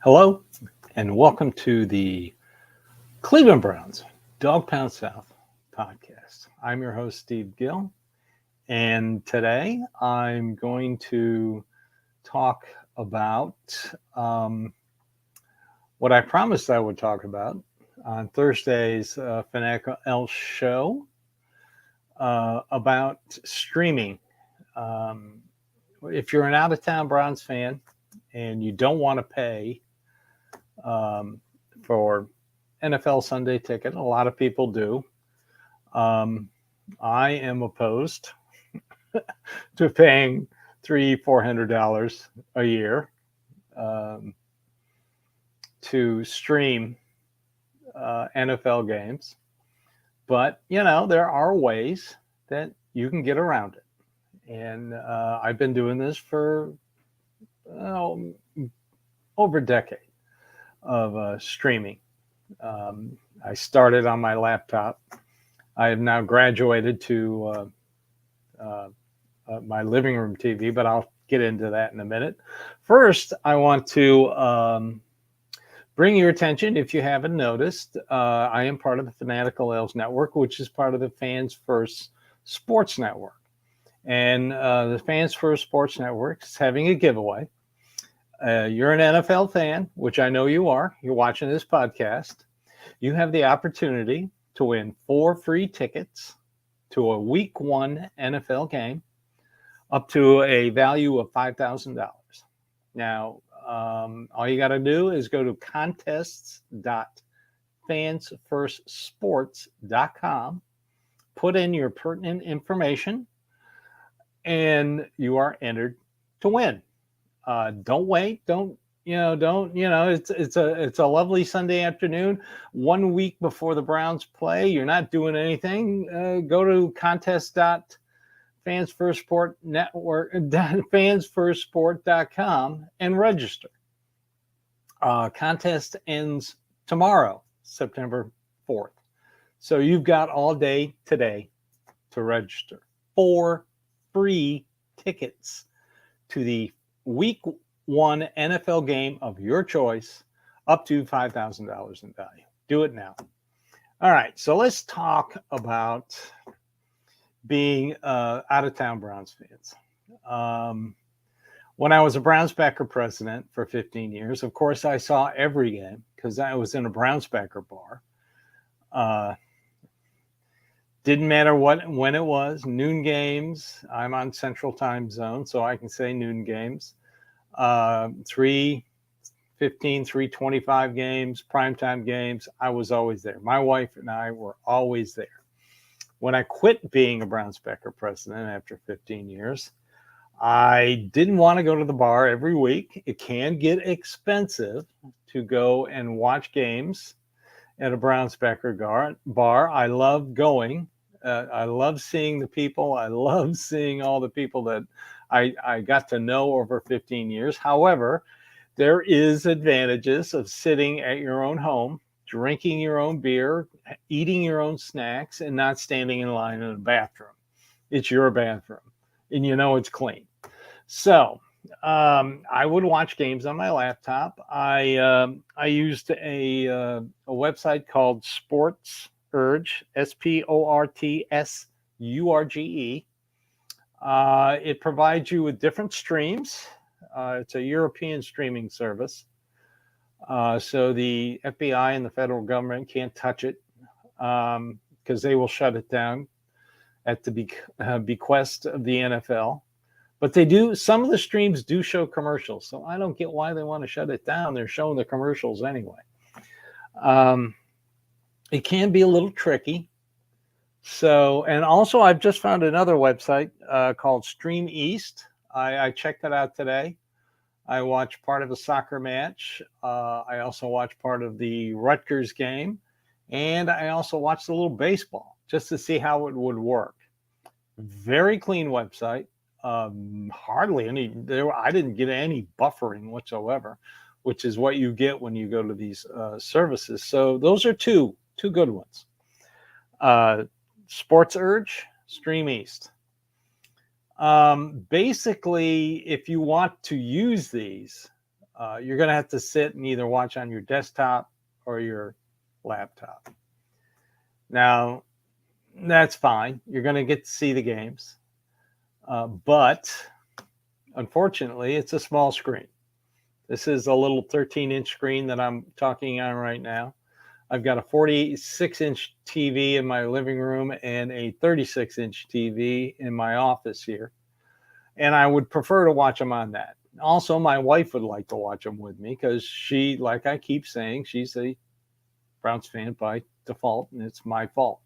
Hello, and welcome to the Cleveland Browns Dog Pound South podcast. I'm your host, Steve Gill, and today I'm going to talk about what I promised I would talk about on Thursday's Fanatical L show about streaming. If you're an out-of-town Browns fan and you don't want to pay for NFL Sunday ticket, a lot of people do. I am opposed to paying $300-400 a year to stream NFL games, but there are ways that you can get around it, and I've been doing this for over a decade of streaming. I started on my laptop. I have now graduated to my living room TV, but I'll get into that in a minute. First, I want to bring your attention, if you haven't noticed, I am part of the Fanatical L's Network, which is part of the Fans First Sports Network. And the Fans First Sports Network is having a giveaway. You're an NFL fan, which I know you are. You're watching this podcast. You have the opportunity to win 4 free tickets to a Week 1 NFL game up to a value of $5,000. Now, all you got to do is go to contests.fansfirstsports.com, put in your pertinent information, and you are entered to win. Don't wait. It's a lovely Sunday afternoon, 1 week before the Browns play. You're not doing anything. Go to fansfirstsport.com and register. Contest ends tomorrow, September 4th. So you've got all day today to register. 4 free tickets to the Week 1 NFL game of your choice, up to $5,000 in value. Do it now. All right, so let's talk about being out-of-town Browns fans. When I was a Browns backer president for 15 years, of course, I saw every game because I was in a Browns backer bar. Didn't matter when it was, noon games. I'm on Central Time Zone, so I can say noon games. 3:15, 3:25 games, primetime games. I was always there. My wife and I were always there. When I quit being a Browns backer president after 15 years, I didn't want to go to the bar every week. It can get expensive to go and watch games at a Browns backer bar. I love going. I love seeing the people. I love seeing all the people that I got to know over 15 years. However, there is advantages of sitting at your own home, drinking your own beer, eating your own snacks, and not standing in line in a bathroom. It's your bathroom, and it's clean. So I would watch games on my laptop. I used a website called Sports Urge, SPORTSURGE. It provides you with different streams. It's a European streaming service. So the FBI and the federal government can't touch it because they will shut it down at the bequest of the NFL. But they do. Some of the streams do show commercials. So I don't get why they want to shut it down. They're showing the commercials anyway. It can be a little tricky. So, and also I've just found another website called Stream East. I checked it out today. I watched part of a soccer match. I also watched part of the Rutgers game. And I also watched a little baseball just to see how it would work. Very clean website. Hardly any, I didn't get any buffering whatsoever, which is what you get when you go to these services. So those are two good ones. Sports Urge, Stream East. Basically, if you want to use these, You're going to have to sit and either watch on your desktop or your laptop. Now, that's fine. You're going to get to see the games. But unfortunately, it's a small screen. This is a little 13-inch screen that I'm talking on right now. I've got a 46-inch TV in my living room and a 36-inch TV in my office here. And I would prefer to watch them on that. Also, my wife would like to watch them with me because she, like I keep saying, she's a Browns fan by default, and it's my fault.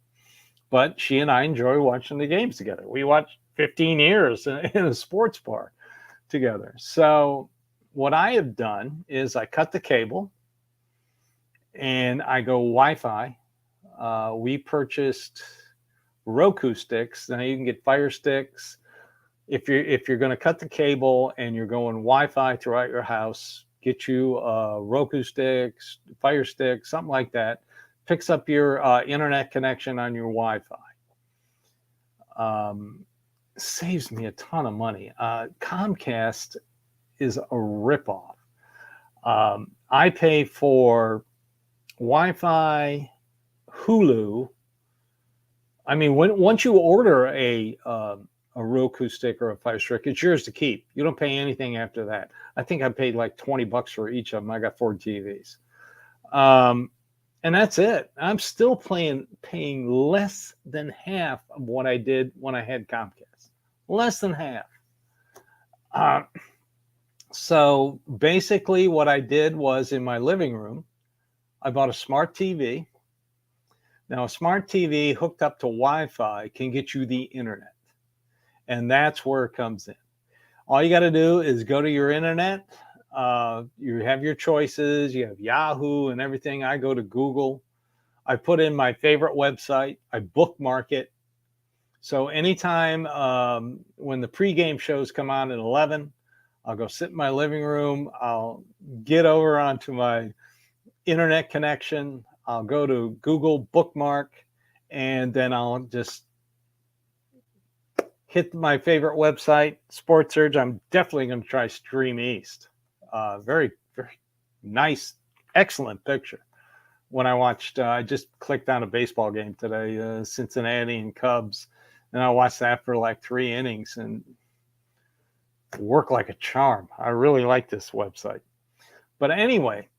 But she and I enjoy watching the games together. We watched 15 years in a sports bar together. So what I have done is I cut the cable and I go Wi-Fi. We purchased Roku sticks. Now you can get Fire Sticks. If you're going to cut the cable and you're going Wi-Fi throughout your house, get you Roku sticks, Fire Sticks, something like that. Picks up your internet connection on your Wi-Fi. Saves me a ton of money. Comcast is a ripoff. I pay for Wi-Fi, Hulu. I mean, once you order a Roku stick or a Fire Stick, it's yours to keep. You don't pay anything after that. I think I paid like $20 for each of them. I got 4 TVs. And that's it. I'm still paying less than half of what I did when I had Comcast. Less than half. So basically what I did was in my living room, I bought a smart TV. Now, a smart TV hooked up to Wi-Fi can get you the internet. And that's where it comes in. All you got to do is go to your internet. You have your choices. You have Yahoo and everything. I go to Google. I put in my favorite website. I bookmark it. So anytime when the pregame shows come on at 11, I'll go sit in my living room. I'll get over onto my internet connection. I'll go to Google bookmark, and then I'll just hit my favorite website, Sports Surge. I'm definitely going to try Stream East. Very, very nice, excellent picture. When I watched, I just clicked on a baseball game today, Cincinnati and Cubs, and I watched that for like 3 innings and worked like a charm. I really like this website. But anyway,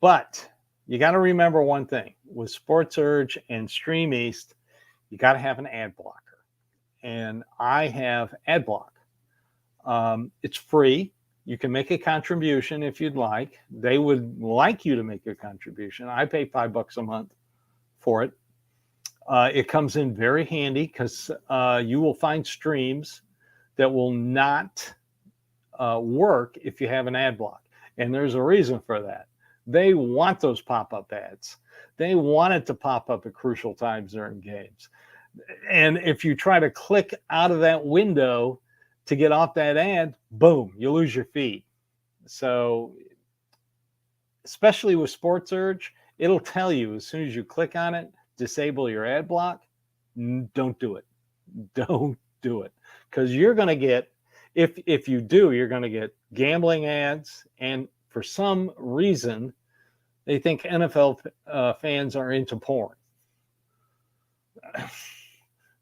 you got to remember one thing. With Sports Surge and Stream East, you got to have an ad blocker. And I have ad block. It's free. You can make a contribution if you'd like. They would like you to make a contribution. I pay $5 a month for it. It comes in very handy because you will find streams that will not work if you have an ad block. And there's a reason for that. They want those pop-up ads. They want it to pop up at crucial times during games. And if you try to click out of that window to get off that ad, boom, you lose your feed. So especially with Sports Urge, it'll tell you as soon as you click on it, disable your ad block. Don't do it. Don't do it. Because you're going to get, if you do, you're going to get gambling ads. And for some reason, they think NFL fans are into porn.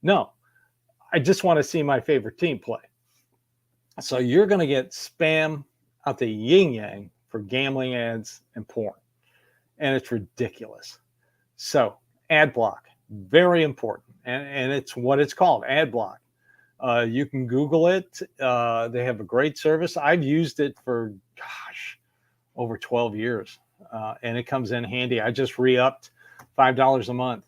No, I just want to see my favorite team play. So you're going to get spam out the yin yang for gambling ads and porn. And it's ridiculous. So ad block, very important. And it's what it's called, ad block. You can Google it. They have a great service. I've used it for, over 12 years. And it comes in handy. I just re-upped $5 a month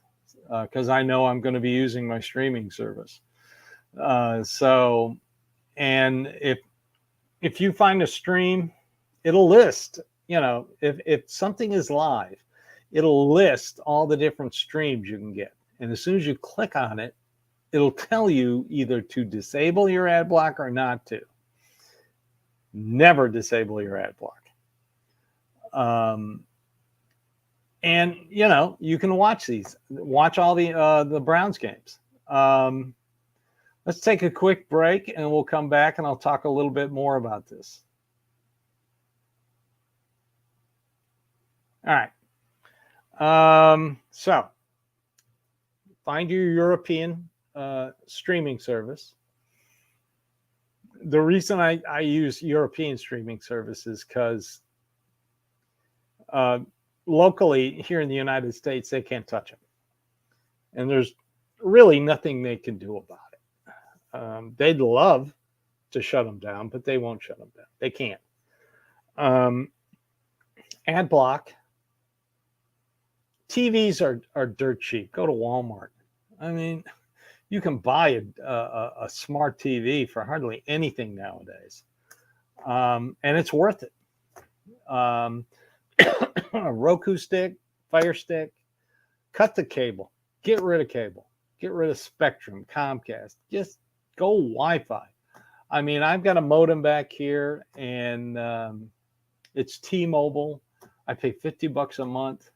because I know I'm going to be using my streaming service. And if you find a stream, it'll list, if something is live, it'll list all the different streams you can get. And as soon as you click on it, it'll tell you either to disable your ad block or not to. Never disable your ad block. And you can watch all the Browns games. Let's take a quick break and we'll come back and I'll talk a little bit more about this. All right. So find your European streaming service. The reason I use European streaming services because locally here in the United States, they can't touch it. And there's really nothing they can do about it. They'd love to shut them down, but they won't shut them down. They can't. Ad block. TVs are dirt cheap. Go to Walmart. I mean, you can buy a smart TV for hardly anything nowadays. And it's worth it. A Roku stick, Fire Stick, cut the cable. Get rid of cable. Get rid of Spectrum, Comcast. Just go Wi-Fi. I mean, I've got a modem back here, and it's T-Mobile. I pay $50 a month.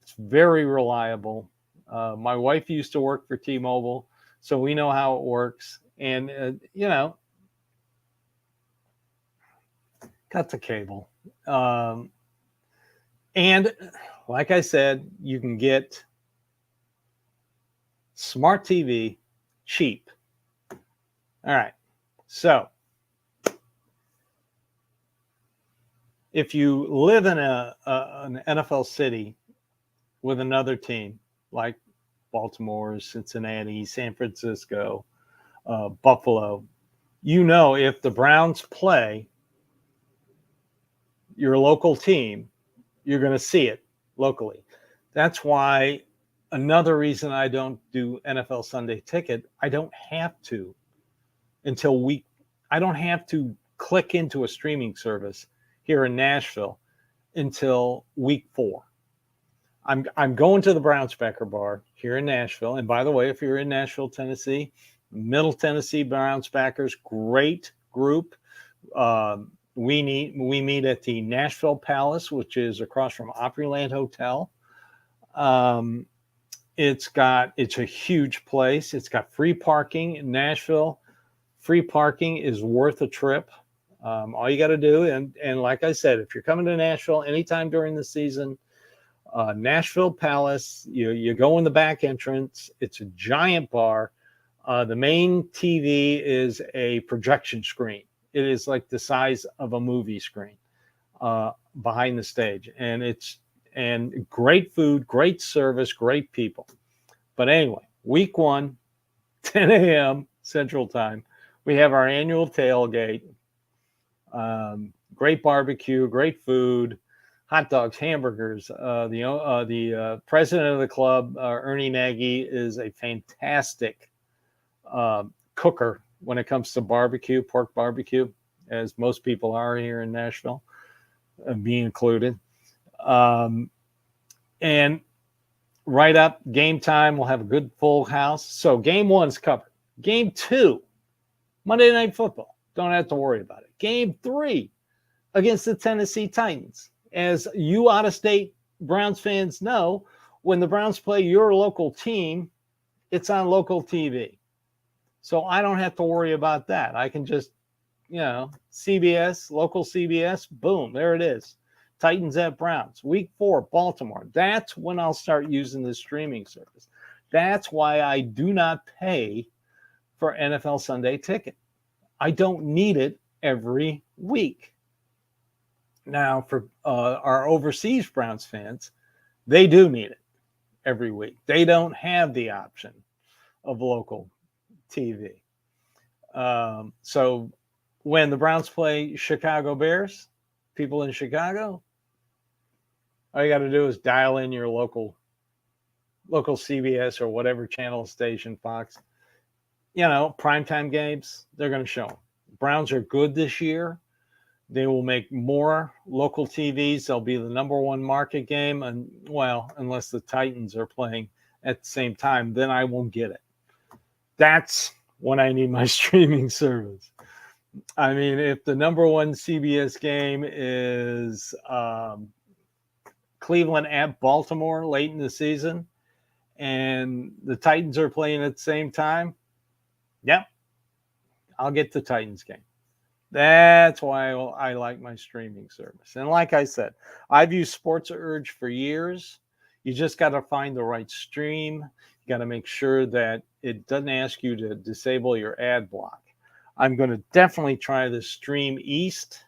It's very reliable. My wife used to work for T-Mobile, so we know how it works. And, cut the cable. And like I said, you can get smart TV cheap. All right. So if you live in an NFL city with another team like Baltimore, Cincinnati, San Francisco, Buffalo, if the Browns play your local team, you're going to see it locally. That's why another reason I don't do NFL Sunday Ticket, I don't have to I don't have to click into a streaming service here in Nashville until week 4. I'm going to the Brownspecker Bar here in Nashville. And by the way, if you're in Nashville, Tennessee, Middle Tennessee Brownspackers, great group. We meet at the Nashville Palace, which is across from Opryland Hotel. It's a huge place. It's got free parking in Nashville. Free parking is worth a trip. All you got to do, and like I said, if you're coming to Nashville anytime during the season, Nashville Palace, you go in the back entrance. It's a giant bar. The main TV is a projection screen. It is like the size of a movie screen behind the stage, and great food, great service, great people. But anyway, week 1, 10 a.m. Central Time, we have our annual tailgate. Great barbecue, great food, hot dogs, hamburgers. The president of the club, Ernie Nagy, is a fantastic cooker when it comes to barbecue, pork barbecue, as most people are here in Nashville, me included. And right up game time, we'll have a good full house. So game 1's covered. Game 2, Monday Night Football. Don't have to worry about it. Game 3 against the Tennessee Titans. As you out-of-state Browns fans know, when the Browns play your local team, it's on local TV. So I don't have to worry about that. I can just, CBS, local CBS, boom, there it is. Titans at Browns. Week 4, Baltimore. That's when I'll start using the streaming service. That's why I do not pay for NFL Sunday Ticket. I don't need it every week. Now, for our overseas Browns fans, they do need it every week. They don't have the option of local TV. So when the Browns play Chicago Bears, people in Chicago, all you got to do is dial in your local CBS or whatever channel station, Fox. Primetime games, they're going to show them. Browns are good this year. They will make more local TVs. They'll be the number 1 market game. And, unless the Titans are playing at the same time, then I won't get it. That's when I need my streaming service. I mean, if the number 1 CBS game is Cleveland at Baltimore late in the season, and the Titans are playing at the same time, yep, I'll get the Titans game. That's why I like my streaming service. And like I said, I've used Sports Urge for years. You just got to find the right stream. You got to make sure that it doesn't ask you to disable your ad block. I'm going to definitely try the Stream East.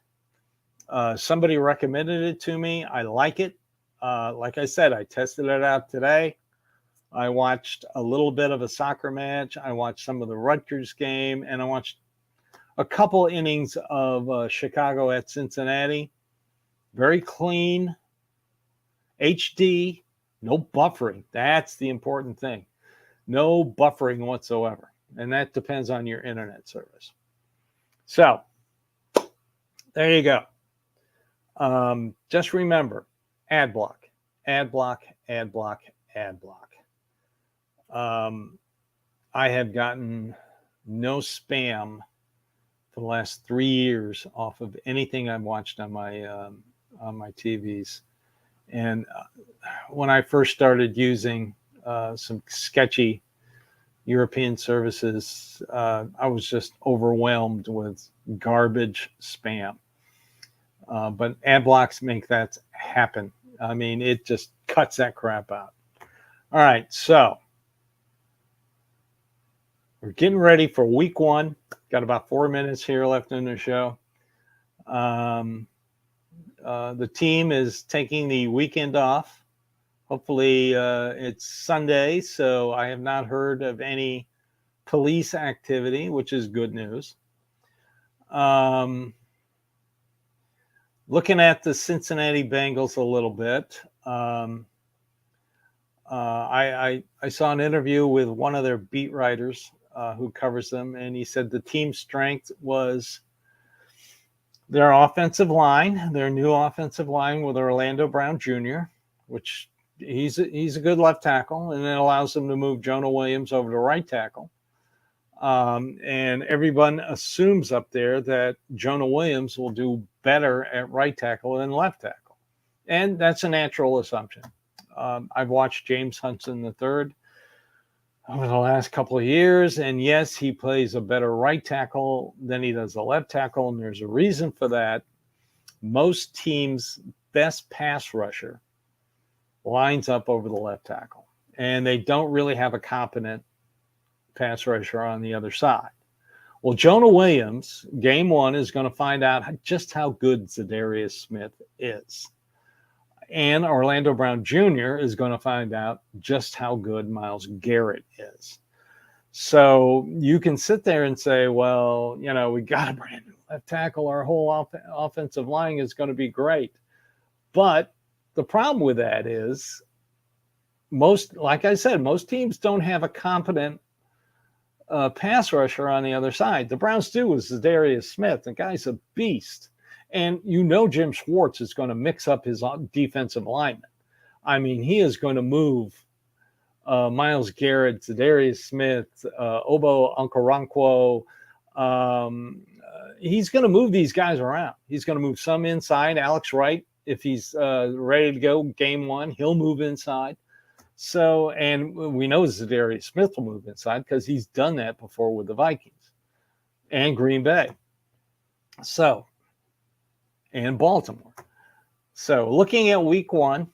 Somebody recommended it to me. I like it. Like I said, I tested it out today. I watched a little bit of a soccer match. I watched some of the Rutgers game, and I watched a couple innings of Chicago at Cincinnati. Very clean, HD, no buffering. That's the important thing. No buffering whatsoever. And that depends on your internet service. So there you go. Just remember, ad block, ad block, ad block, ad block. I have gotten no spam for the last 3 years off of anything I've watched on my TVs. And when I first started using some sketchy European services, I was just overwhelmed with garbage spam. But ad blocks make that happen. I mean, it just cuts that crap out. All right, so we're getting ready for week one. Got about 4 minutes here left in the show. The team is taking the weekend off. Hopefully it's Sunday, so I have not heard of any police activity, which is good news. Looking at the Cincinnati Bengals a little bit, I saw an interview with one of their beat writers who covers them, and he said the team's strength was their offensive line, their new offensive line with Orlando Brown Jr., which he's a good left tackle, and it allows them to move Jonah Williams over to right tackle. And everyone assumes up there that Jonah Williams will do better at right tackle than left tackle. And that's a natural assumption. I've watched James Hudson III over the last couple of years, and yes, he plays a better right tackle than he does a left tackle, and there's a reason for that. Most teams' best pass rusher lines up over the left tackle, and they don't really have a competent pass rusher on the other side. Well, Jonah Williams, game one, is going to find out just how good Zadarius Smith is. And Orlando Brown Jr. is going to find out just how good Myles Garrett is. So you can sit there and say, well, you know, we got a brand new left tackle. Our whole offensive line is going to be great. But the problem with that is like I said, most teams don't have a competent pass rusher on the other side. The Browns do with Zadarius Smith. The guy's a beast. And you know Jim Schwartz is going to mix up his defensive alignment. I mean, he is going to move Myles Garrett, Zadarius Smith, Obo Okoronkwo. He's going to move these guys around. He's going to move some inside. Alex Wright, if he's ready to go game one, he'll move inside. So, and we know Zadarius Smith will move inside because he's done that before with the Vikings and Green Bay. So, and Baltimore. So looking at week one,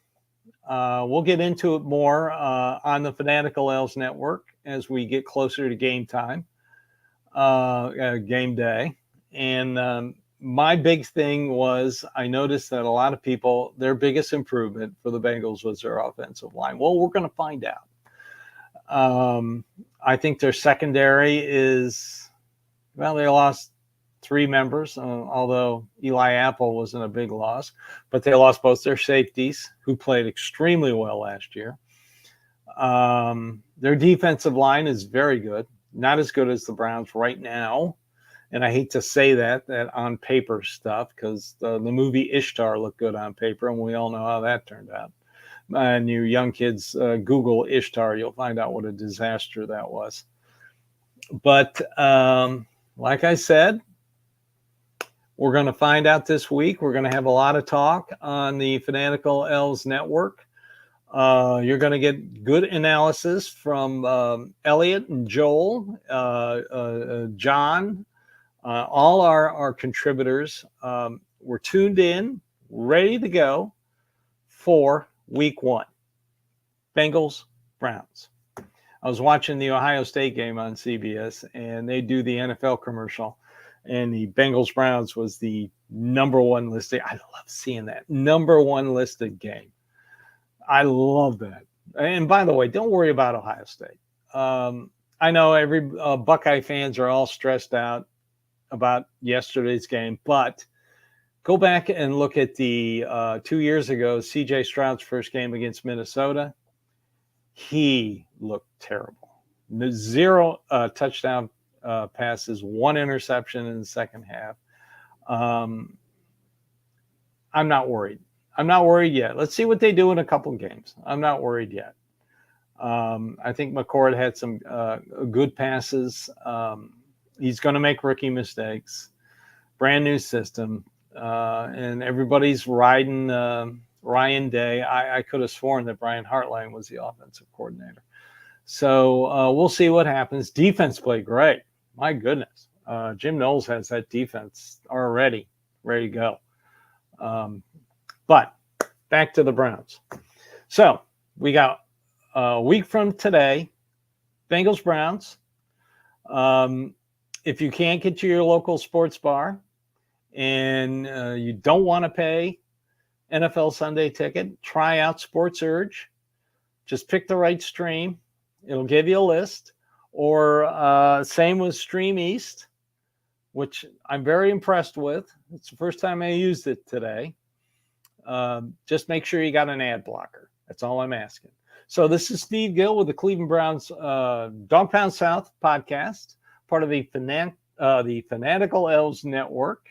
we'll get into it more on the Fanatical Elves Network as we get closer to game time, game day. And my big thing was I noticed that a lot of people, their biggest improvement for the Bengals was their offensive line. Well, we're going to find out. I think their secondary is, well, they lost 3 members, although Eli Apple wasn't a big loss, but they lost both their safeties, who played extremely well last year. Their defensive line is very good, not as good as the Browns right now. And I hate to say that on paper stuff, because the movie Ishtar looked good on paper, and we all know how that turned out. And you young kids, Google Ishtar, you'll find out what a disaster that was. But like I said, we're going to find out this week. We're going to have a lot of talk on the Fanatical Elves Network. You're going to get good analysis from Elliot and Joel, John, All our contributors were tuned in, ready to go for week 1. Bengals, Browns. I was watching the Ohio State game on CBS, and they do the NFL commercial, and the Bengals Browns was the number 1 listed. I love seeing that number 1 listed game. I love that. And by the way, don't worry about Ohio State. I know every Buckeye fans are all stressed out about yesterday's game, but go back and look at the 2 years ago, CJ Stroud's first game against Minnesota. He looked terrible. 0 touchdown passes, 1 interception in the second half. I'm not worried. I'm not worried yet. Let's see what they do in a couple games. I'm not worried yet. I think McCord had some good passes. He's going to make rookie mistakes. Brand new system. And everybody's riding Ryan Day. I could have sworn that Brian Hartline was the offensive coordinator. So we'll see what happens. Defense played great. My goodness. Jim Knowles has that defense already ready to go. But back to the Browns. So we got a week from today, Bengals Browns. If you can't get to your local sports bar and you don't want to pay NFL Sunday ticket, try out Sports Urge. Just pick the right stream. It'll give you a list. Or same with Stream East, which I'm very impressed with. It's the first time I used it today. Just make sure you got an ad blocker. That's all I'm asking. So this is Steve Gill with the Cleveland Browns Dog Pound South podcast, part of the Fanatical Elves Network,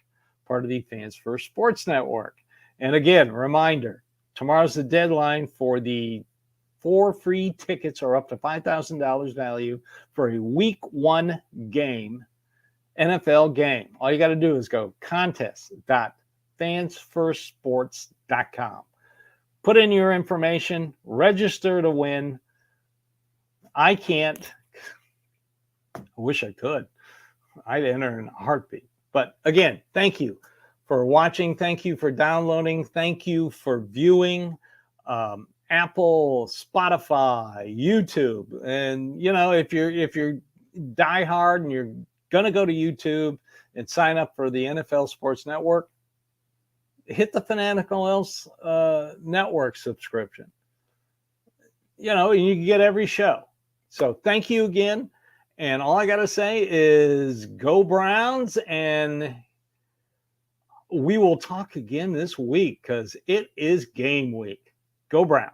part of the Fans First Sports Network. And again, reminder, tomorrow's the deadline for the 4 free tickets or up to $5,000 value for a week 1 game, NFL game. All you got to do is go contest.fansfirstsports.com. Put in your information, register to win. I can't. I wish I could. I'd enter in a heartbeat. But again, thank you for watching. Thank you for downloading. Thank you for viewing. Apple, Spotify, YouTube. And you know, if you're die hard and you're gonna go to YouTube and sign up for the NFL Sports Network, hit the Fanatical Elves Network subscription. You know, you can get every show. So thank you again. And all I got to say is go Browns, and we will talk again this week because it is game week. Go Browns.